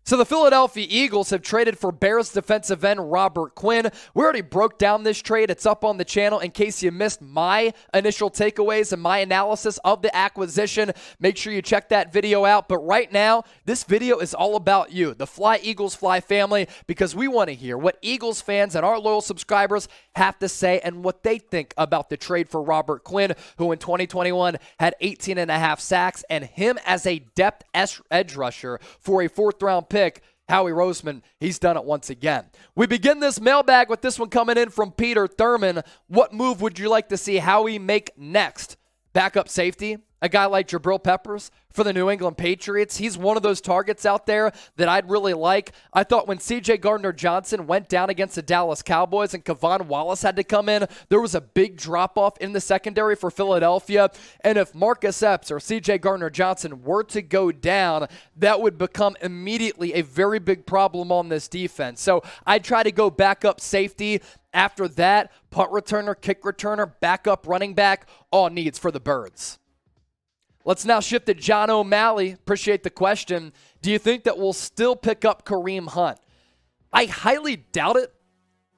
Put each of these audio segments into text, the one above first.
So the Philadelphia Eagles have traded for Bears defensive end Robert Quinn. We already broke down this trade. It's up on the channel in case you missed my initial takeaways and my analysis of the acquisition. Make sure you check that video out. But right now, this video is all about you, the Fly Eagles Fly family, because we want to hear what Eagles fans and our loyal subscribers have to say and what they think about the trade for Robert Quinn, who in 2021 had 18.5 sacks, and him as a depth edge rusher for a fourth-round pick. Howie Roseman, he's done it once again. We begin this mailbag with this one coming in from Peter Thurman. What move would you like to see Howie make next? Backup safety? A guy like Jabrill Peppers for the New England Patriots. He's one of those targets out there that I'd really like. I thought when C.J. Gardner-Johnson went down against the Dallas Cowboys and Kevon Wallace had to come in, there was a big drop-off in the secondary for Philadelphia. And if Marcus Epps or C.J. Gardner-Johnson were to go down, that would become immediately a very big problem on this defense. So I'd try to go backup safety. After that, punt returner, kick returner, backup running back, all needs for the Birds. Let's now shift to John O'Malley. Appreciate the question. Do you think that we'll still pick up Kareem Hunt? I highly doubt it,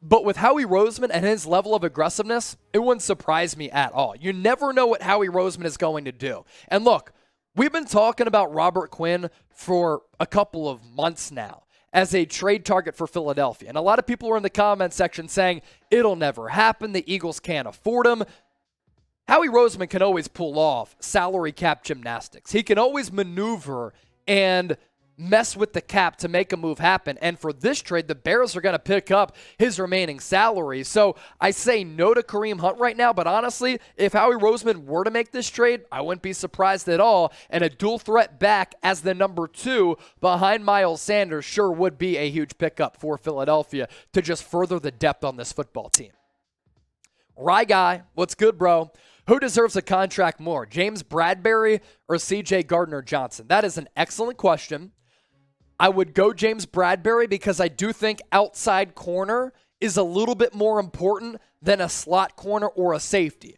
but with Howie Roseman and his level of aggressiveness, it wouldn't surprise me at all. You never know what Howie Roseman is going to do. And look, we've been talking about Robert Quinn for a couple of months now as a trade target for Philadelphia. And a lot of people are in the comment section saying, it'll never happen, the Eagles can't afford him. Howie Roseman can always pull off salary cap gymnastics. He can always maneuver and mess with the cap to make a move happen. And for this trade, the Bears are going to pick up his remaining salary. So I say no to Kareem Hunt right now, but honestly, if Howie Roseman were to make this trade, I wouldn't be surprised at all. And a dual threat back as the number 2 behind Miles Sanders sure would be a huge pickup for Philadelphia to just further the depth on this football team. Rye Guy, what's good, bro? Who deserves a contract more, James Bradberry or C.J. Gardner-Johnson? That is an excellent question. I would go James Bradberry because I do think outside corner is a little bit more important than a slot corner or a safety.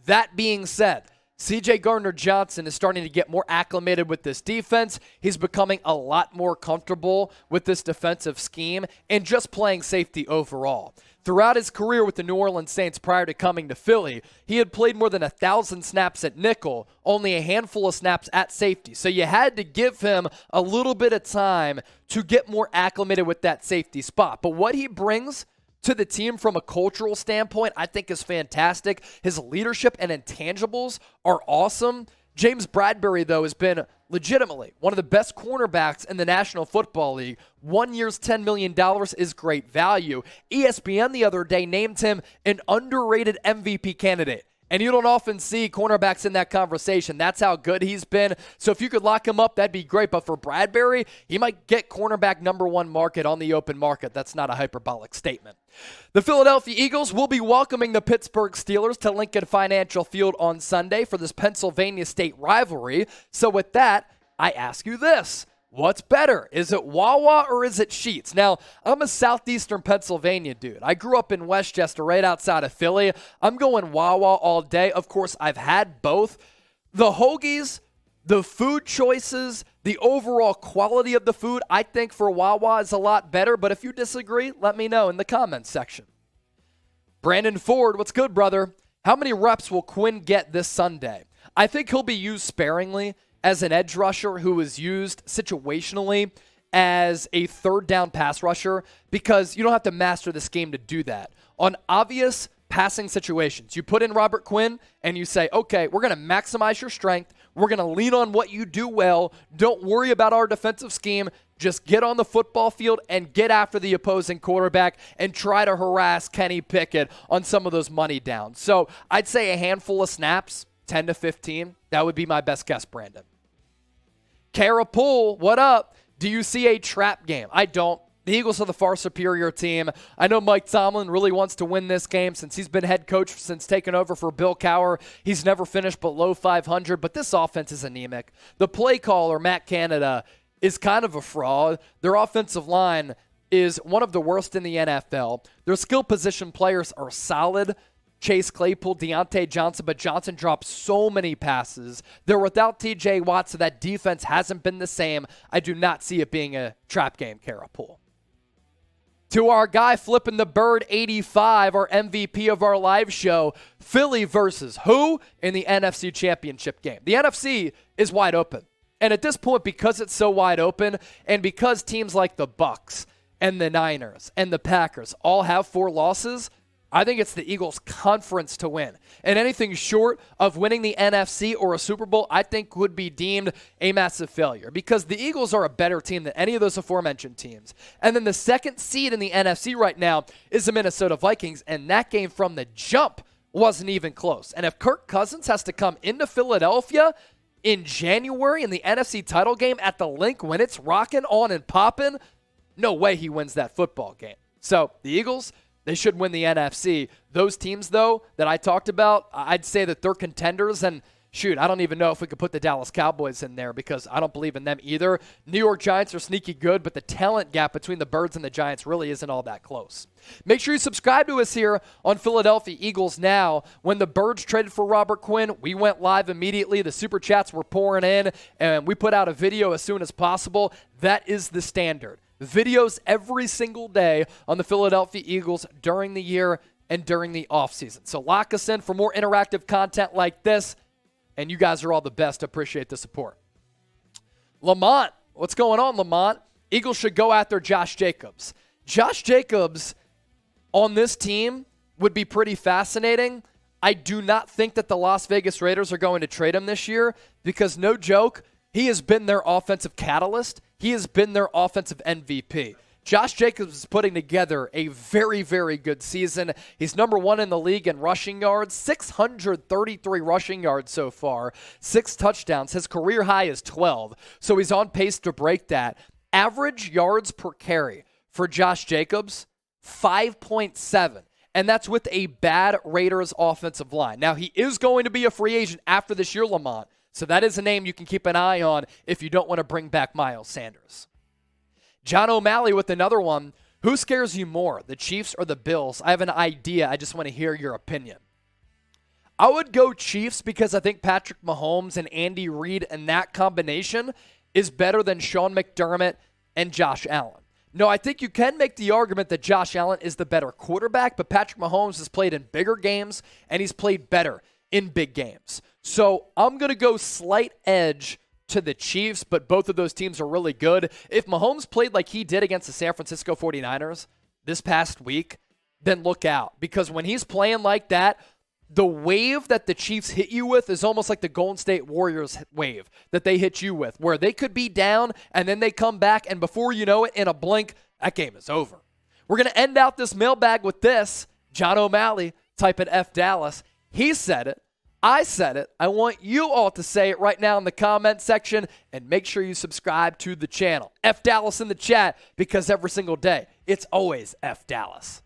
That being said, C.J. Gardner-Johnson is starting to get more acclimated with this defense. He's becoming a lot more comfortable with this defensive scheme and just playing safety overall. Throughout his career with the New Orleans Saints prior to coming to Philly, he had played more than 1,000 snaps at nickel, only a handful of snaps at safety. So you had to give him a little bit of time to get more acclimated with that safety spot. But what he brings to the team from a cultural standpoint, I think is fantastic. His leadership and intangibles are awesome. James Bradberry, though, has been legitimately one of the best cornerbacks in the National Football League. 1 year's $10 million is great value. ESPN the other day named him an underrated MVP candidate. And you don't often see cornerbacks in that conversation. That's how good he's been. So if you could lock him up, that'd be great. But for Bradberry, he might get cornerback number 1 market on the open market. That's not a hyperbolic statement. The Philadelphia Eagles will be welcoming the Pittsburgh Steelers to Lincoln Financial Field on Sunday for this Pennsylvania State rivalry. So with that, I ask you this. What's better? Is it Wawa or is it Sheetz? Now, I'm a southeastern Pennsylvania dude. I grew up in Westchester, right outside of Philly. I'm going Wawa all day. Of course, I've had both. The hoagies, the food choices, the overall quality of the food, I think for Wawa is a lot better. But if you disagree, let me know in the comments section. Brandon Ford, what's good, brother? How many reps will Quinn get this Sunday? I think he'll be used sparingly as an edge rusher who is used situationally as a third down pass rusher because you don't have to master the scheme to do that. On obvious passing situations, you put in Robert Quinn and you say, okay, we're going to maximize your strength. We're going to lean on what you do well. Don't worry about our defensive scheme. Just get on the football field and get after the opposing quarterback and try to harass Kenny Pickett on some of those money downs. So I'd say a handful of snaps, 10 to 15. That would be my best guess, Brandon. Kara Poole, what up? Do you see a trap game? I don't. The Eagles are the far superior team. I know Mike Tomlin really wants to win this game since he's been head coach since taking over for Bill Cowher. He's never finished below 500, but this offense is anemic. The play caller, Matt Canada, is kind of a fraud. Their offensive line is one of the worst in the NFL. Their skill position players are solid. Chase Claypool, Deontay Johnson, but Johnson dropped so many passes. They're without TJ Watt, so that defense hasn't been the same. I do not see it being a trap game, Carapool. To our guy flipping the bird, 85, our MVP of our live show, Philly versus who in the NFC Championship game? The NFC is wide open. And at this point, because it's so wide open, and because teams like the Bucs and the Niners and the Packers all have 4 losses, I think it's the Eagles' conference to win. And anything short of winning the NFC or a Super Bowl, I think would be deemed a massive failure because the Eagles are a better team than any of those aforementioned teams. And then the second seed in the NFC right now is the Minnesota Vikings, and that game from the jump wasn't even close. And if Kirk Cousins has to come into Philadelphia in January in the NFC title game at the Link when it's rocking on and popping, no way he wins that football game. So the Eagles, they should win the NFC. Those teams, though, that I talked about, I'd say that they're contenders. And, shoot, I don't even know if we could put the Dallas Cowboys in there because I don't believe in them either. New York Giants are sneaky good, but the talent gap between the Birds and the Giants really isn't all that close. Make sure you subscribe to us here on Philadelphia Eagles Now. When the Birds traded for Robert Quinn, we went live immediately. The Super Chats were pouring in, and we put out a video as soon as possible. That is the standard. Videos every single day on the Philadelphia Eagles during the year and during the offseason. So lock us in for more interactive content like this, and you guys are all the best. Appreciate the support. Lamont, what's going on, Lamont? Eagles should go after Josh Jacobs. Josh Jacobs on this team would be pretty fascinating. I do not think that the Las Vegas Raiders are going to trade him this year because, no joke, he has been their offensive catalyst. He has been their offensive MVP. Josh Jacobs is putting together a very, very good season. He's number 1 in the league in rushing yards, 633 rushing yards so far, 6 touchdowns. His career high is 12, so he's on pace to break that. Average yards per carry for Josh Jacobs, 5.7. And that's with a bad Raiders offensive line. Now, he is going to be a free agent after this year, Lamont. So that is a name you can keep an eye on if you don't want to bring back Miles Sanders. John O'Malley with another one. Who scares you more, the Chiefs or the Bills? I have an idea. I just want to hear your opinion. I would go Chiefs because I think Patrick Mahomes and Andy Reid and that combination is better than Sean McDermott and Josh Allen. No, I think you can make the argument that Josh Allen is the better quarterback, but Patrick Mahomes has played in bigger games and he's played better in big games. So I'm going to go slight edge to the Chiefs, but both of those teams are really good. If Mahomes played like he did against the San Francisco 49ers this past week, then look out. Because when he's playing like that, the wave that the Chiefs hit you with is almost like the Golden State Warriors wave that they hit you with, where they could be down and then they come back, and before you know it, in a blink, that game is over. We're going to end out this mailbag with this. John O'Malley, type in F Dallas. He said it. I said it. I want you all to say it right now in the comment section, and make sure you subscribe to the channel. F Dallas in the chat, because every single day, it's always F Dallas.